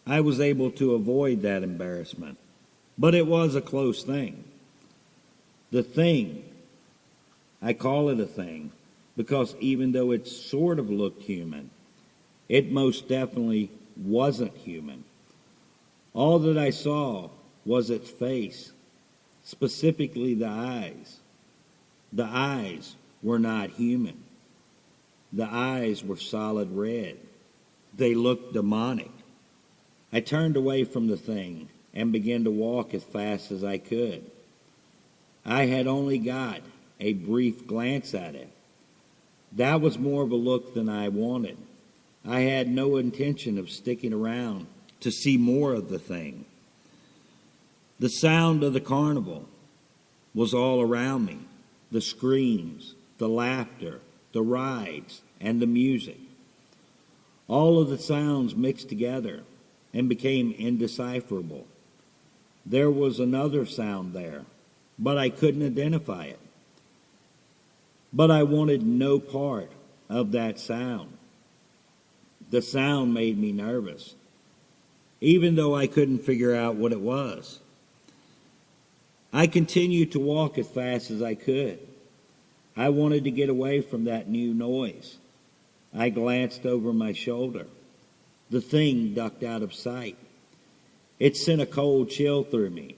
I was able to avoid that embarrassment. But it was a close thing. The thing, I call it a thing, because even though it sort of looked human, it most definitely wasn't human. All that I saw was its face, specifically the eyes. The eyes were not human. The eyes were solid red. They looked demonic. I turned away from the thing and began to walk as fast as I could. I had only got a brief glance at it. That was more of a look than I wanted. I had no intention of sticking around to see more of the thing. The sound of the carnival was all around me. The screams, the laughter, the rides, and the music. All of the sounds mixed together and became indecipherable. There was another sound there, but I couldn't identify it. But I wanted no part of that sound. The sound made me nervous, even though I couldn't figure out what it was. I continued to walk as fast as I could. I wanted to get away from that new noise. I glanced over my shoulder. The thing ducked out of sight. It sent a cold chill through me.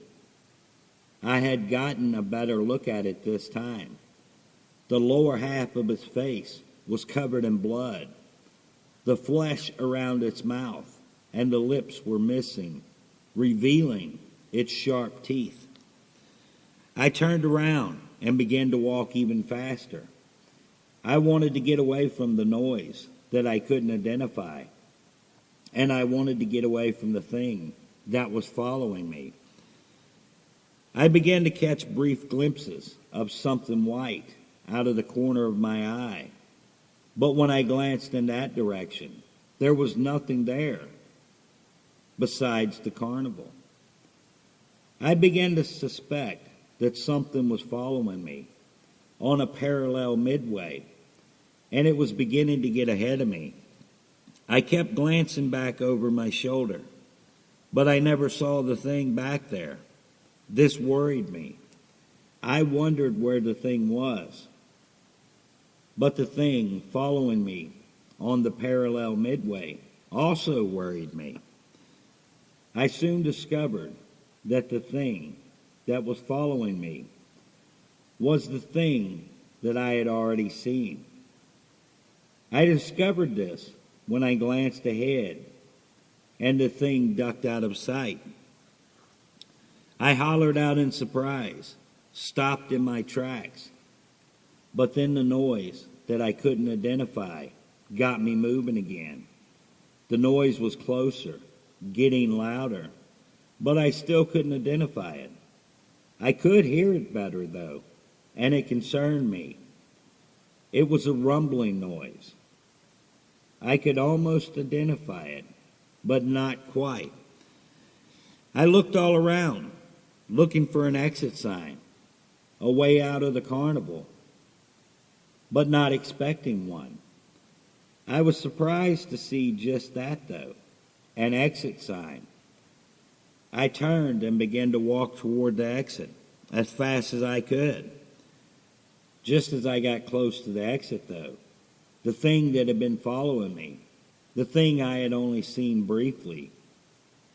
I had gotten a better look at it this time. The lower half of its face was covered in blood. The flesh around its mouth and the lips were missing, revealing its sharp teeth. I turned around and began to walk even faster. I wanted to get away from the noise that I couldn't identify, and I wanted to get away from the thing that was following me. I began to catch brief glimpses of something white out of the corner of my eye, but when I glanced in that direction, there was nothing there besides the carnival. I began to suspect that something was following me on a parallel midway, and it was beginning to get ahead of me. I kept glancing back over my shoulder, but I never saw the thing back there. This worried me. I wondered where the thing was, but the thing following me on the parallel midway also worried me. I soon discovered that the thing that was following me was the thing that I had already seen. I discovered this when I glanced ahead and the thing ducked out of sight. I hollered out in surprise, stopped in my tracks, but then the noise that I couldn't identify got me moving again. The noise was closer, getting louder, but I still couldn't identify it. I could hear it better, though, and it concerned me. It was a rumbling noise. I could almost identify it, but not quite. I looked all around, looking for an exit sign, a way out of the carnival, but not expecting one. I was surprised to see just that, though, an exit sign. I turned and began to walk toward the exit as fast as I could. Just as I got close to the exit, though, the thing that had been following me, the thing I had only seen briefly,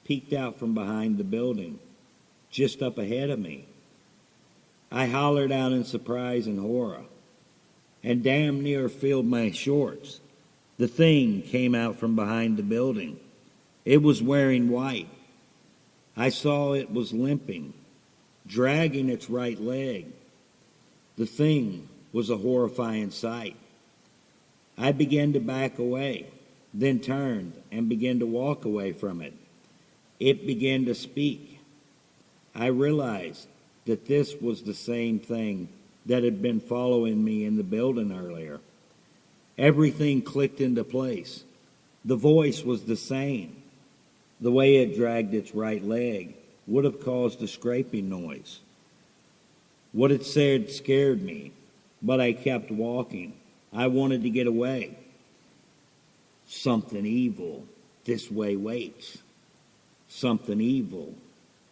peeked out from behind the building, just up ahead of me. I hollered out in surprise and horror, and damn near filled my shorts. The thing came out from behind the building. It was wearing white. I saw it was limping, dragging its right leg. The thing was a horrifying sight. I began to back away, then turned and began to walk away from it. It began to speak. I realized that this was the same thing that had been following me in the building earlier. Everything clicked into place. The voice was the same. The way it dragged its right leg would have caused a scraping noise. What it said scared me, but I kept walking. I wanted to get away. Something evil this way waits. Something evil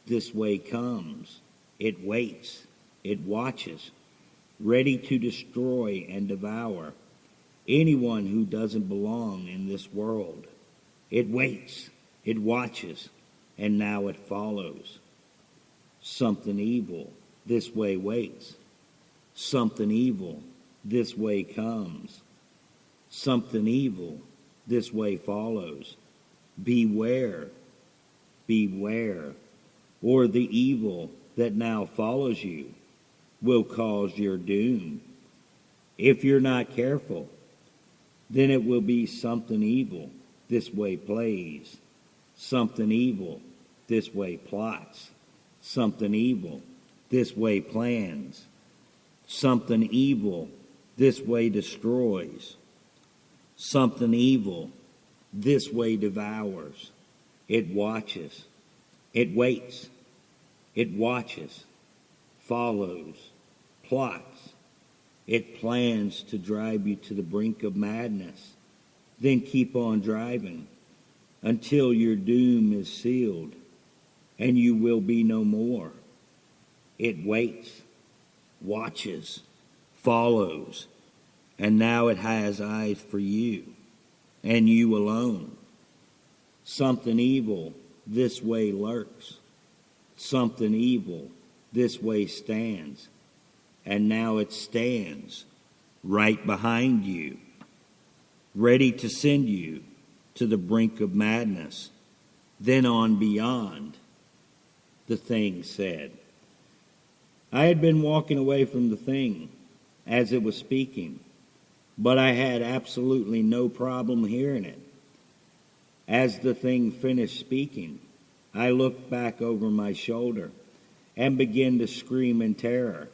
this way comes. It waits. It watches, ready to destroy and devour anyone who doesn't belong in this world. It waits. It watches. And now it follows. Something evil this way waits. Something evil this way comes. Something evil this way follows. Beware, beware, or the evil that now follows you will cause your doom. If you're not careful, then it will be something evil this way plays. Something evil this way plots. Something evil this way plans. Something evil this way destroys. Something evil this way devours. It watches. It waits. It watches, follows, plots. It plans to drive you to the brink of madness. Then keep on driving until your doom is sealed and you will be no more. It waits, watches, follows, and now it has eyes for you and you alone. Something evil this way lurks. Something evil this way stands, and now it stands right behind you, ready to send you to the brink of madness, then on beyond, the thing said. I had been walking away from the thing as it was speaking, but I had absolutely no problem hearing it. As the thing finished speaking, I looked back over my shoulder and began to scream in terror.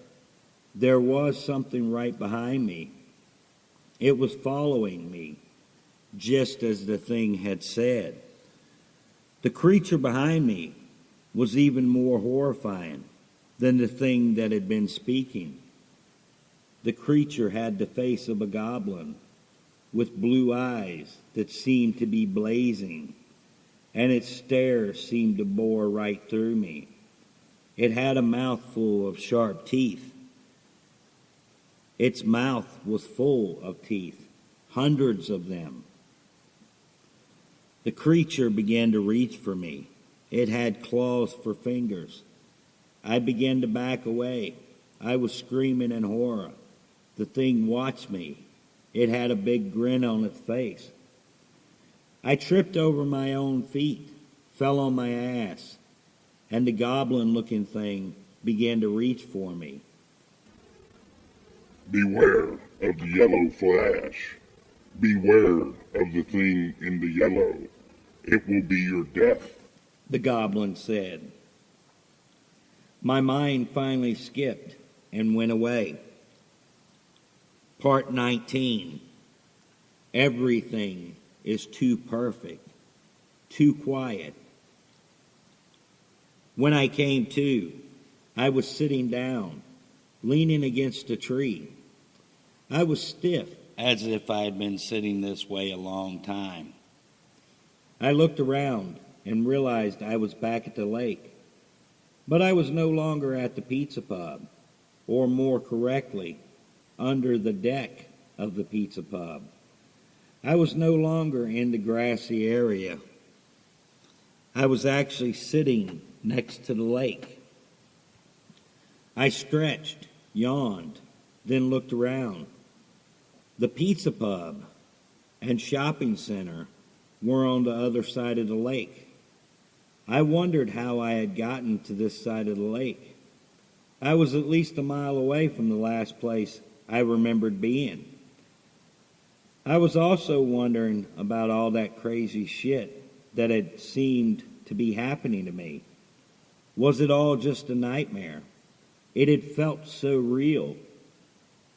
There was something right behind me. It was following me, just as the thing had said. The creature behind me was even more horrifying than the thing that had been speaking. The creature had the face of a goblin, with blue eyes that seemed to be blazing, and its stare seemed to bore right through me. It had a mouthful of sharp teeth. Its mouth was full of teeth, hundreds of them. The creature began to reach for me. It had claws for fingers. I began to back away. I was screaming in horror. The thing watched me. It had a big grin on its face. I tripped over my own feet, fell on my ass, and the goblin-looking thing began to reach for me. Beware of the yellow flash. Beware of the thing in the yellow. It will be your death, the goblin said. My mind finally skipped and went away. Part 19. Everything is too perfect, too quiet. When I came to, I was sitting down, leaning against a tree. I was stiff, as if I had been sitting this way a long time. I looked around and realized I was back at the lake, but I was no longer at the pizza pub, or more correctly, under the deck of the pizza pub. I was no longer in the grassy area. I was actually sitting next to the lake. I stretched, yawned, then looked around. The pizza pub and shopping center were on the other side of the lake. I wondered how I had gotten to this side of the lake. I was at least a mile away from the last place I remembered being. I was also wondering about all that crazy shit that had seemed to be happening to me. Was it all just a nightmare? It had felt so real.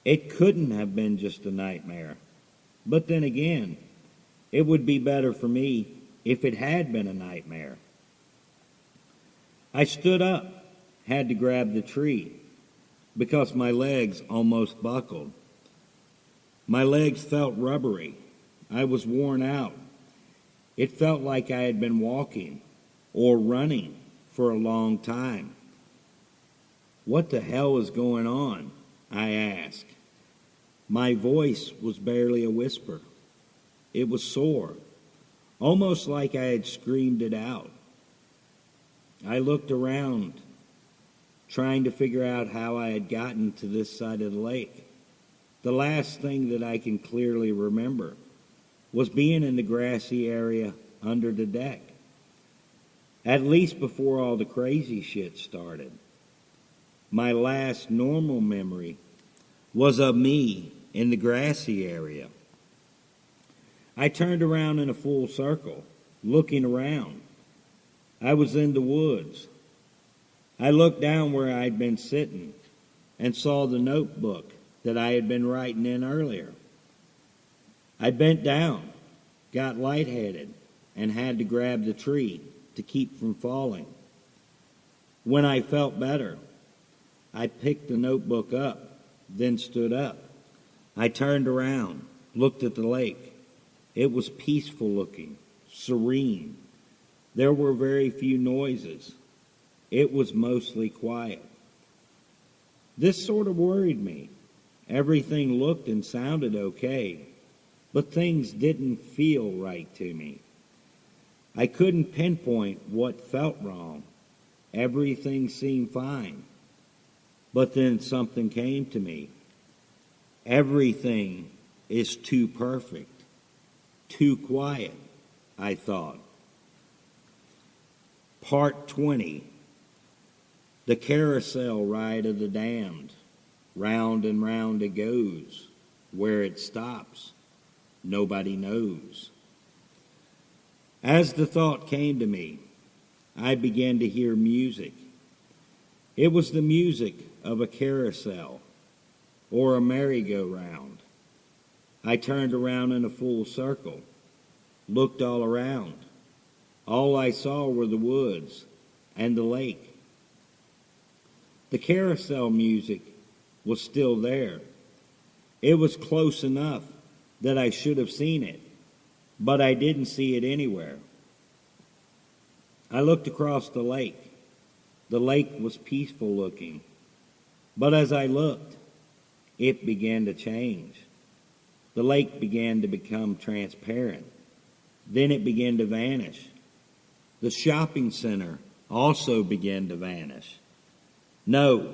It couldn't have been just a nightmare. But then again, it would be better for me if it had been a nightmare. I stood up, had to grab the tree, because my legs almost buckled. My legs felt rubbery. I was worn out. It felt like I had been walking, or running for a long time. What the hell is going on? I asked. My voice was barely a whisper. It was sore, almost like I had screamed it out. I looked around, trying to figure out how I had gotten to this side of the lake. The last thing that I can clearly remember was being in the grassy area under the deck, at least before all the crazy shit started. My last normal memory was of me in the grassy area. I turned around in a full circle, looking around. I was in the woods. I looked down where I'd been sitting and saw the notebook that I had been writing in earlier. I bent down, got lightheaded, and had to grab the tree to keep from falling. When I felt better, I picked the notebook up, then stood up. I turned around, looked at the lake. It was peaceful looking, serene. There were very few noises. It was mostly quiet. This sort of worried me. Everything looked and sounded okay, but things didn't feel right to me. I couldn't pinpoint what felt wrong. Everything seemed fine. But then something came to me. Everything is too perfect, too quiet, I thought. Part 20. The carousel ride of the damned. Round and round it goes. Where it stops, nobody knows. As the thought came to me, I began to hear music. It was the music of a carousel or a merry-go-round. I turned around in a full circle, looked all around. All I saw were the woods and the lake. The carousel music was still there. It was close enough that I should have seen it, but I didn't see it anywhere. I looked across the lake. The lake was peaceful looking, but as I looked, it began to change. The lake began to become transparent. Then it began to vanish. The shopping center also began to vanish. No,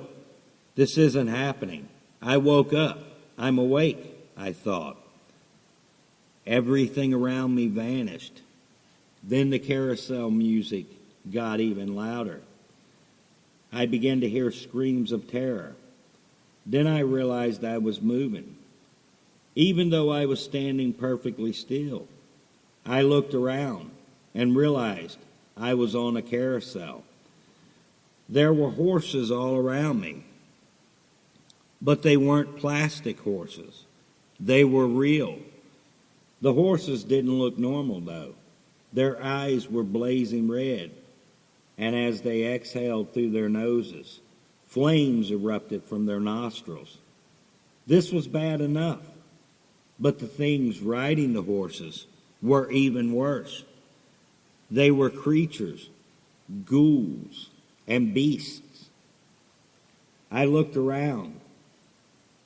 this isn't happening. I woke up. I'm awake, I thought. Everything around me vanished. Then the carousel music got even louder. I began to hear screams of terror. Then I realized I was moving. Even though I was standing perfectly still, I looked around and realized I was on a carousel. There were horses all around me, but they weren't plastic horses. They were real. The horses didn't look normal, though. Their eyes were blazing red, and as they exhaled through their noses, flames erupted from their nostrils. This was bad enough, but the things riding the horses were even worse. They were creatures, ghouls, and beasts. I looked around.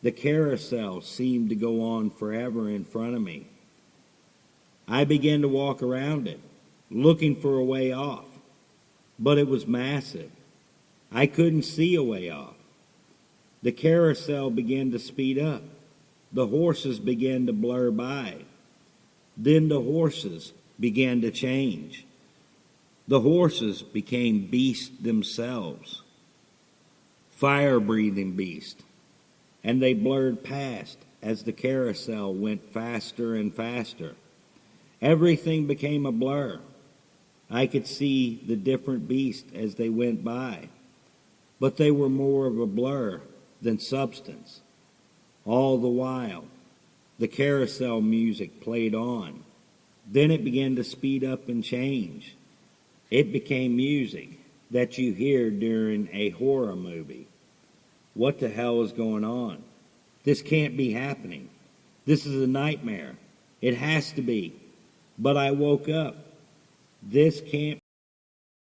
The carousel seemed to go on forever in front of me. I began to walk around it, looking for a way off, but it was massive. I couldn't see a way off. The carousel began to speed up. The horses began to blur by. Then the horses began to change. The horses became beasts themselves, fire-breathing beasts, and they blurred past as the carousel went faster and faster. Everything became a blur. I could see the different beasts as they went by, but they were more of a blur than substance. All the while, the carousel music played on. Then it began to speed up and change. It became music that you hear during a horror movie. What the hell is going on? This can't be happening. This is a nightmare. It has to be. But I woke up. This can't